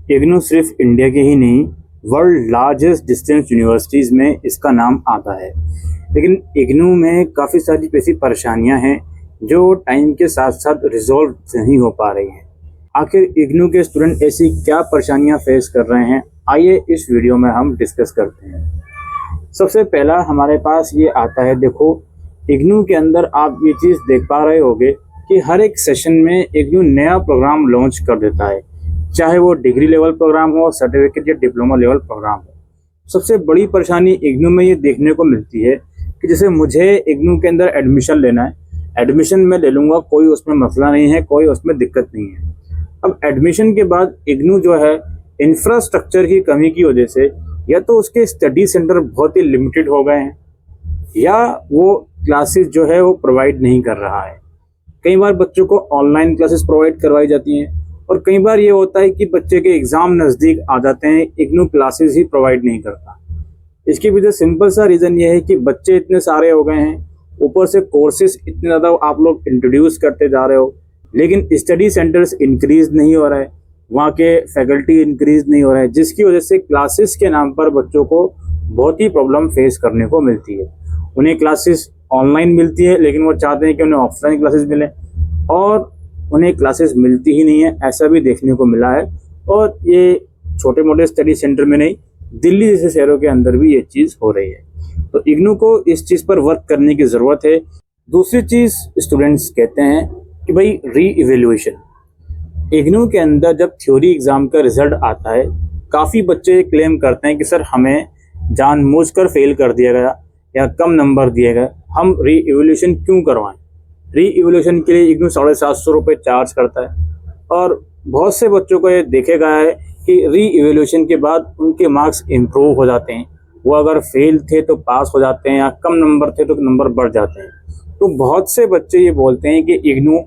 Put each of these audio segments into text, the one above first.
इग्नू सिर्फ इंडिया के ही नहीं, वर्ल्ड लार्जेस्ट डिस्टेंस यूनिवर्सिटीज़ में इसका नाम आता है। लेकिन इग्नू में काफ़ी सारी ऐसी परेशानियां हैं जो टाइम के साथ साथ रिजॉल्व नहीं हो पा रही हैं। आखिर इग्नू के स्टूडेंट ऐसी क्या परेशानियां फेस कर रहे हैं, आइए इस वीडियो में हम डिस्कस करते हैं। सबसे पहला हमारे पास ये आता है, देखो इग्नू के अंदर आप ये चीज़ देख पा रहे होंगे कि हर एक सेशन में इग्नू नया प्रोग्राम लॉन्च कर देता है, चाहे वो डिग्री लेवल प्रोग्राम हो, सर्टिफिकेट या डिप्लोमा लेवल प्रोग्राम हो। सबसे बड़ी परेशानी इग्नू में ये देखने को मिलती है कि जैसे मुझे इग्नू के अंदर एडमिशन लेना है, एडमिशन मैं ले लूँगा, कोई उसमें मसला नहीं है, कोई उसमें दिक्कत नहीं है। अब एडमिशन के बाद इग्नू जो है इंफ्रास्ट्रक्चर की कमी की वजह से या तो उसके स्टडी सेंटर बहुत ही लिमिटेड हो गए हैं या वो क्लासेस जो है वो प्रोवाइड नहीं कर रहा है। कई बार बच्चों को ऑनलाइन क्लासेस प्रोवाइड करवाई जाती हैं और कई बार ये होता है कि बच्चे के एग्ज़ाम नज़दीक आ जाते हैं, इग्नू क्लासेस ही प्रोवाइड नहीं करता। इसकी वजह सिंपल सा रीज़न ये है कि बच्चे इतने सारे हो गए हैं, ऊपर से कोर्सेज इतने ज़्यादा आप लोग इंट्रोड्यूस करते जा रहे हो, लेकिन स्टडी सेंटर्स इंक्रीज़ नहीं हो रहा है, वहाँ के फैकल्टी इंक्रीज़ नहीं हो रहा है, जिसकी वजह से क्लासेस के नाम पर बच्चों को बहुत ही प्रॉब्लम फेस करने को मिलती है। उन्हें क्लासेस ऑनलाइन मिलती है लेकिन वो चाहते हैं कि उन्हें ऑफलाइन क्लासेस मिले और उन्हें क्लासेस मिलती ही नहीं है, ऐसा भी देखने को मिला है। और ये छोटे मोटे स्टडी सेंटर में नहीं, दिल्ली जैसे शहरों के अंदर भी ये चीज़ हो रही है। तो इग्नू को इस चीज़ पर वर्क करने की ज़रूरत है। दूसरी चीज़ स्टूडेंट्स कहते हैं कि भाई री इवेल्युएशन। इग्नू के अंदर जब थ्योरी एग्ज़ाम का रिजल्ट आता है, काफ़ी बच्चे क्लेम करते हैं कि सर हमें जानबूझकर फेल कर दिया गया या कम नंबर दिए गए, हम री इवेल्युएशन क्यों करवाएं। री इवेल्युएशन के लिए इग्नू 750 रुपये चार्ज करता है और बहुत से बच्चों को ये देखे गया है कि री इवेल्युएशन के बाद उनके मार्क्स इम्प्रूव हो जाते हैं। वो अगर फेल थे तो पास हो जाते हैं या कम नंबर थे तो नंबर बढ़ जाते हैं। तो बहुत से बच्चे ये बोलते हैं कि इग्नू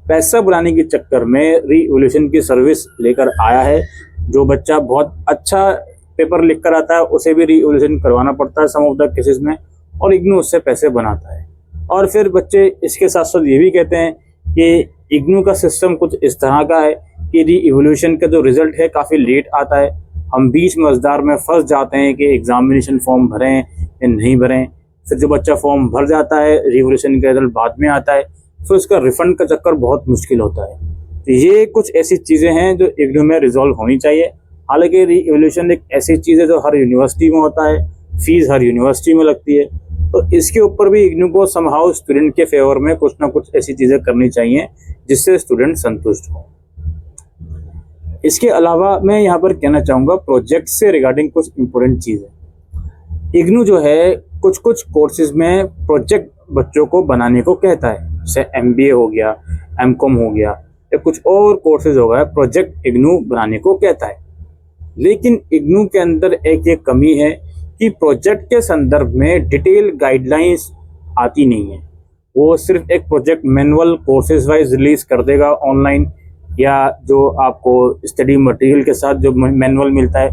पैसा बुलाने के चक्कर में री इवेल्युएशन की सर्विस लेकर आया है। जो बच्चा बहुत अच्छा पेपर लिख कर आता है उसे भी री इवेल्युएशन करवाना पड़ता है सम ऑफ द केसेस में, और इग्नू उससे पैसे बनाता है। और फिर बच्चे इसके साथ साथ ये भी कहते हैं कि इग्नू का सिस्टम कुछ इस तरह का है कि री इवोल्यूशन का जो रिज़ल्ट है काफ़ी लेट आता है। हम बीच मझदार में फंस जाते हैं कि एग्जामिनेशन फॉर्म भरें या नहीं भरें। फिर जो बच्चा फॉर्म भर जाता है, रिवोल्यूशन का रिजल्ट बाद में आता है, फिर उसका रिफ़ंड का चक्कर बहुत मुश्किल होता है। तो ये कुछ ऐसी चीज़ें हैं जो इग्नू में रिजॉल्व होनी चाहिए। हालांकि री इवोल्यूशन एक ऐसी चीज़ है जो हर यूनिवर्सिटी में होता है, फीस हर यूनिवर्सिटी में लगती है, तो इसके ऊपर भी इग्नू को समहाउ स्टूडेंट के फेवर में कुछ ना कुछ ऐसी चीज़ें करनी चाहिए जिससे स्टूडेंट संतुष्ट हो। इसके अलावा मैं यहाँ पर कहना चाहूँगा प्रोजेक्ट से रिगार्डिंग कुछ इम्पोर्टेंट चीज़ें। इग्नू जो है कुछ कुछ कोर्सेज में प्रोजेक्ट बच्चों को बनाने को कहता है, जैसे MBA हो गया, MCOM हो गया या कुछ और कोर्सेज हो गया, प्रोजेक्ट इग्नू बनाने को कहता है। लेकिन इग्नू के अंदर एक ये कमी है कि प्रोजेक्ट के संदर्भ में डिटेल गाइडलाइंस आती नहीं है। वो सिर्फ एक project manual courses wise release कर देगा ऑनलाइन, या जो आपको स्टडी मटेरियल के साथ जो मैनुअल मिलता है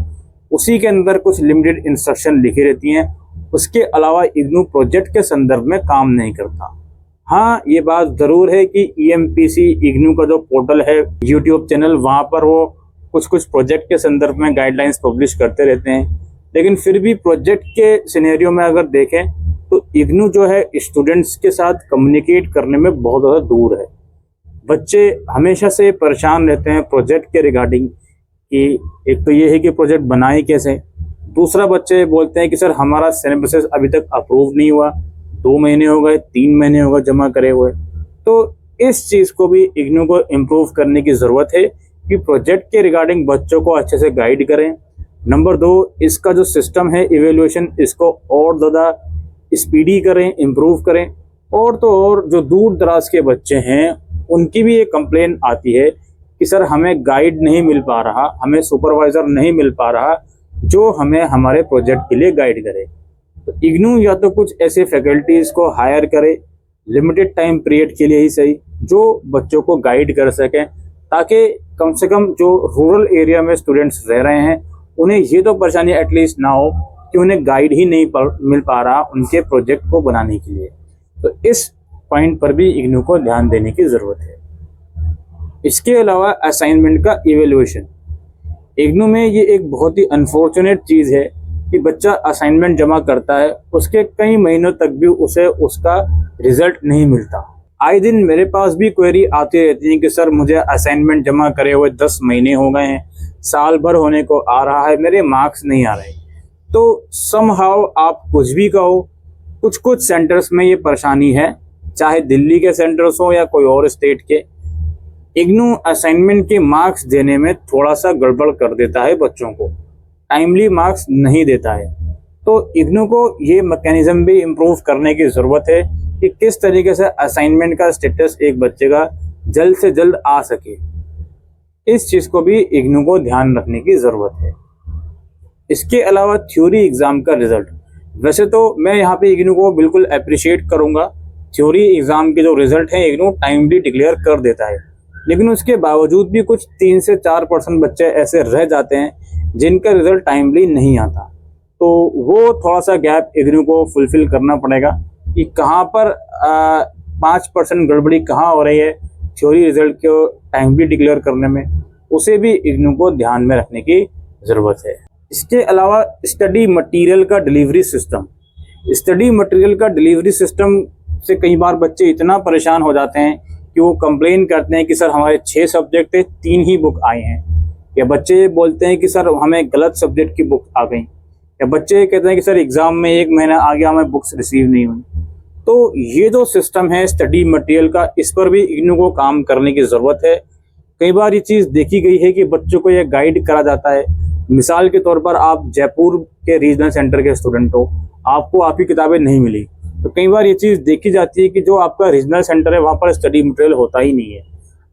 उसी के अंदर कुछ लिमिटेड इंस्ट्रक्शन लिखी रहती हैं। उसके अलावा इग्नू प्रोजेक्ट के संदर्भ में काम नहीं करता। हाँ, ये बात ज़रूर है कि EMPC इग्नू का जो पोर्टल है, यूट्यूब चैनल, वहाँ पर वो कुछ कुछ प्रोजेक्ट के संदर्भ में गाइडलाइंस पब्लिश करते रहते हैं। लेकिन फिर भी प्रोजेक्ट के सिनेरियो में अगर देखें तो इग्नू जो है स्टूडेंट्स के साथ कम्युनिकेट करने में बहुत ज़्यादा दूर है। बच्चे हमेशा से परेशान रहते हैं प्रोजेक्ट के रिगार्डिंग कि एक तो ये है कि प्रोजेक्ट बनाए कैसे, दूसरा बच्चे बोलते हैं कि सर हमारा सिलेबस अभी तक अप्रूव नहीं हुआ, 2 महीने हो गए, 3 महीने हो गए जमा करे हुए। तो इस चीज़ को भी इग्नू को इम्प्रूव करने की ज़रूरत है कि प्रोजेक्ट के रिगार्डिंग बच्चों को अच्छे से गाइड करें। नंबर 2, इसका जो सिस्टम है इवेल्युएशन, इसको और ज़्यादा स्पीडी करें, इम्प्रूव करें। और तो और जो दूर दराज के बच्चे हैं उनकी भी एक कंप्लेन आती है कि सर हमें गाइड नहीं मिल पा रहा, हमें सुपरवाइज़र नहीं मिल पा रहा जो हमें हमारे प्रोजेक्ट के लिए गाइड करे। तो इग्नू या तो कुछ ऐसे फैकल्टीज़ को हायर करे लिमिटेड टाइम पीरियड के लिए ही सही, जो बच्चों को गाइड कर सकें, ताकि कम से कम जो रूरल एरिया में स्टूडेंट्स रह रहे हैं उन्हें ये तो परेशानी एटलीस्ट ना हो कि उन्हें गाइड ही नहीं मिल पा रहा उनके प्रोजेक्ट को बनाने के लिए। तो इस पॉइंट पर भी इग्नू को ध्यान देने की ज़रूरत है। इसके अलावा असाइनमेंट का इवेल्युएशन, इग्नू में ये एक बहुत ही अनफॉर्चुनेट चीज़ है कि बच्चा असाइनमेंट जमा करता है, उसके कई महीनों तक भी उसे उसका रिजल्ट नहीं मिलता। आए दिन मेरे पास भी क्वेरी आती रहती है कि सर मुझे असाइनमेंट जमा करे हुए 10 महीने हो गए हैं, साल भर होने को आ रहा है, मेरे मार्क्स नहीं आ रहे। तो समहाउ आप कुछ भी कहो, कुछ कुछ सेंटर्स में ये परेशानी है, चाहे दिल्ली के सेंटर्स हो या कोई और स्टेट के। इग्नू असाइनमेंट के मार्क्स देने में थोड़ा सा गड़बड़ कर देता है, बच्चों को टाइमली मार्क्स नहीं देता है। तो इग्नू को ये मैकेनिज्म भी इम्प्रूव करने की ज़रूरत है कि किस तरीके से असाइनमेंट का स्टेटस एक बच्चे का जल्द से जल्द आ सके। इस चीज़ को भी इग्नू को ध्यान रखने की ज़रूरत है। इसके अलावा थ्योरी एग्ज़ाम का रिज़ल्ट, वैसे तो मैं यहाँ पे इग्नू को बिल्कुल अप्रिशिएट करूँगा। थ्योरी एग्ज़ाम के जो रिज़ल्ट हैं इग्नू टाइमली डिक्लेयर कर देता है, लेकिन उसके बावजूद भी कुछ 3 से 4% बच्चे ऐसे रह जाते हैं जिनका रिज़ल्ट टाइमली नहीं आता। तो वो थोड़ा सा गैप इग्नू को फुलफ़िल करना पड़ेगा कि कहाँ पर 5% गड़बड़ी कहाँ हो रही है थ्योरी रिज़ल्ट को टाइमली डिक्लेयर करने में, उसे भी इग्नू को ध्यान में रखने की ज़रूरत है। इसके अलावा स्टडी मटेरियल का डिलीवरी सिस्टम, स्टडी मटेरियल का डिलीवरी सिस्टम से कई बार बच्चे इतना परेशान हो जाते हैं कि वो कंप्लेन करते हैं कि सर हमारे 6 सब्जेक्ट थे, 3 ही बुक आए हैं, या बच्चे बोलते हैं कि सर हमें गलत सब्जेक्ट की बुक आ गई, या बच्चे कहते हैं कि सर एग्ज़ाम में 1 महीना आ गया, हमें बुक्स रिसीव नहीं हुई। तो ये जो सिस्टम है स्टडी मटेरियल का, इस पर भी इग्नू को काम करने की ज़रूरत है। कई बार ये चीज़ देखी गई है कि बच्चों को यह गाइड करा जाता है। मिसाल के तौर पर आप जयपुर के रीजनल सेंटर के स्टूडेंट हो, आपको आपकी किताबें नहीं मिली, तो कई बार ये चीज़ देखी जाती है कि जो आपका रीजनल सेंटर है वहाँ पर स्टडी मटेरियल होता ही नहीं है,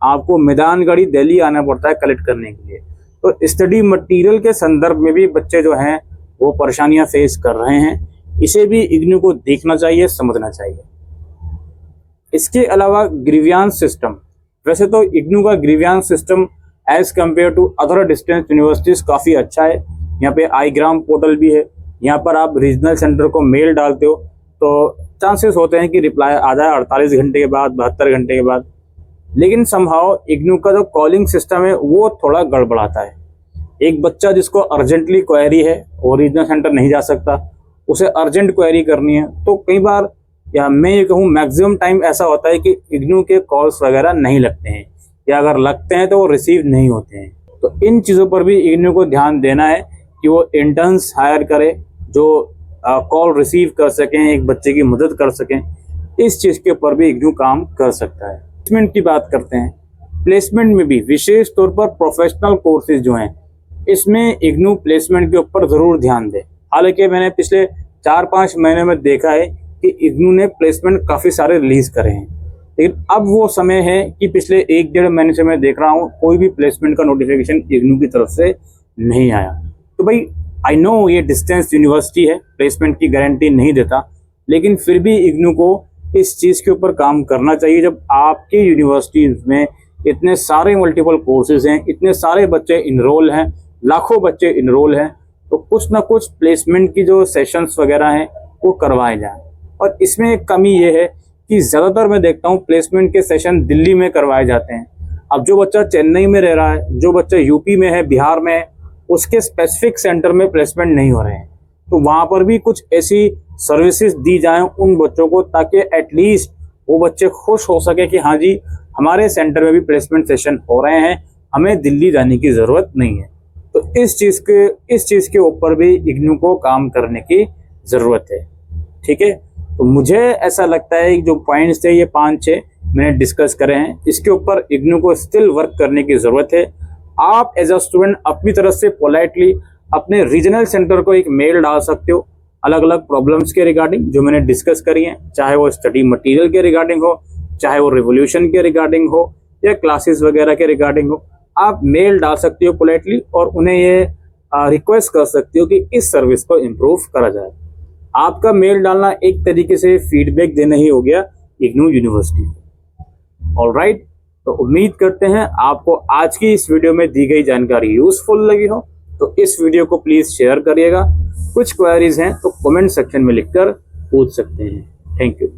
आपको मैदानगढ़ी दिल्ली आना पड़ता है कलेक्ट करने के लिए। तो स्टडी मटेरियल के संदर्भ में भी बच्चे जो हैं वो परेशानियाँ फेस कर रहे हैं, इसे भी इग्नू को देखना चाहिए, समझना चाहिए। इसके अलावा ग्रीवियांस सिस्टम, वैसे तो इग्नू का grievance system as compare to other distance universities काफ़ी अच्छा है। यहाँ पे iGram पोर्टल भी है, यहाँ पर आप रीजनल सेंटर को मेल डालते हो तो चांसेस होते हैं कि रिप्लाई आ जाए 48 घंटे के बाद, 72 घंटे के बाद। लेकिन समहाउ इग्नू का जो कॉलिंग सिस्टम है वो थोड़ा गड़बड़ाता है। एक बच्चा जिसको अर्जेंटली क्वेरी है वो रीजनल सेंटर नहीं जा सकता, उसे अर्जेंट क्वेरी करनी है, तो कई बार या मैं ये कहूँ मैक्सिमम टाइम ऐसा होता है कि इग्नू के कॉल्स वगैरह नहीं लगते हैं, या अगर लगते हैं तो वो रिसीव नहीं होते हैं। तो इन चीज़ों पर भी इग्नू को ध्यान देना है कि वो इंटर्न्स हायर करे जो कॉल रिसीव कर सकें, एक बच्चे की मदद कर सकें। इस चीज़ के ऊपर भी इग्नू काम कर सकता है। प्लेसमेंट की बात करते हैं, प्लेसमेंट में भी विशेष तौर पर प्रोफेशनल कोर्सेज जो हैं, इसमें इग्नू प्लेसमेंट के ऊपर ज़रूर ध्यान दे। हालांकि मैंने पिछले 4-5 महीने में देखा है कि इग्नू ने प्लेसमेंट काफ़ी सारे रिलीज़ करे हैं, लेकिन अब वो समय है कि पिछले 1-1.5 महीने से मैं देख रहा हूँ कोई भी प्लेसमेंट का नोटिफिकेशन इग्नू की तरफ से नहीं आया। तो भाई आई नो ये डिस्टेंस यूनिवर्सिटी है, प्लेसमेंट की गारंटी नहीं देता, लेकिन फिर भी इग्नू को इस चीज़ के ऊपर काम करना चाहिए। जब आपकी यूनिवर्सिटीज़ में इतने सारे मल्टीपल कोर्सेज हैं, इतने सारे बच्चे इनरोल हैं, लाखों बच्चे इनरोल हैं, तो कुछ ना कुछ प्लेसमेंट की जो सेशंस वगैरह हैं वो करवाए जाएँ। और इसमें एक कमी ये है कि ज़्यादातर मैं देखता हूँ प्लेसमेंट के सेशन दिल्ली में करवाए जाते हैं। अब जो बच्चा चेन्नई में रह रहा है, जो बच्चा यूपी में है, बिहार में है, उसके स्पेसिफिक सेंटर में प्लेसमेंट नहीं हो रहे हैं। तो वहाँ पर भी कुछ ऐसी सर्विसेज दी जाएं उन बच्चों को, ताकि एटलीस्ट वो बच्चे खुश हो सके कि हाँ जी हमारे सेंटर में भी प्लेसमेंट सेशन हो रहे हैं, हमें दिल्ली जाने की ज़रूरत नहीं है। तो इस चीज़ के ऊपर भी इग्नू को काम करने की ज़रूरत है। ठीक है, तो मुझे ऐसा लगता है कि जो पॉइंट्स थे ये 5-6 मैंने डिस्कस करे हैं, इसके ऊपर इग्नू को स्टिल वर्क करने की ज़रूरत है। आप एज अ स्टूडेंट अपनी तरफ से पोलाइटली अपने रीजनल सेंटर को एक मेल डाल सकते हो अलग अलग प्रॉब्लम्स के रिगार्डिंग जो मैंने डिस्कस करी हैं, चाहे वो स्टडी मटेरियल के रिगार्डिंग हो, चाहे वो रिवोल्यूशन के रिगार्डिंग हो, या क्लासेस वगैरह के रिगार्डिंग हो। आप मेल डाल सकते हो पोलाइटली और उन्हें ये रिक्वेस्ट कर सकते हो कि इस सर्विस को इम्प्रूव करा जाए। आपका मेल डालना एक तरीके से फीडबैक देना ही हो गया इग्नू यूनिवर्सिटी। ऑलराइट, तो उम्मीद करते हैं आपको आज की इस वीडियो में दी गई जानकारी यूजफुल लगी हो, तो इस वीडियो को प्लीज़ शेयर करिएगा। कुछ क्वेरीज हैं तो कमेंट सेक्शन में लिखकर पूछ सकते हैं। Thank you.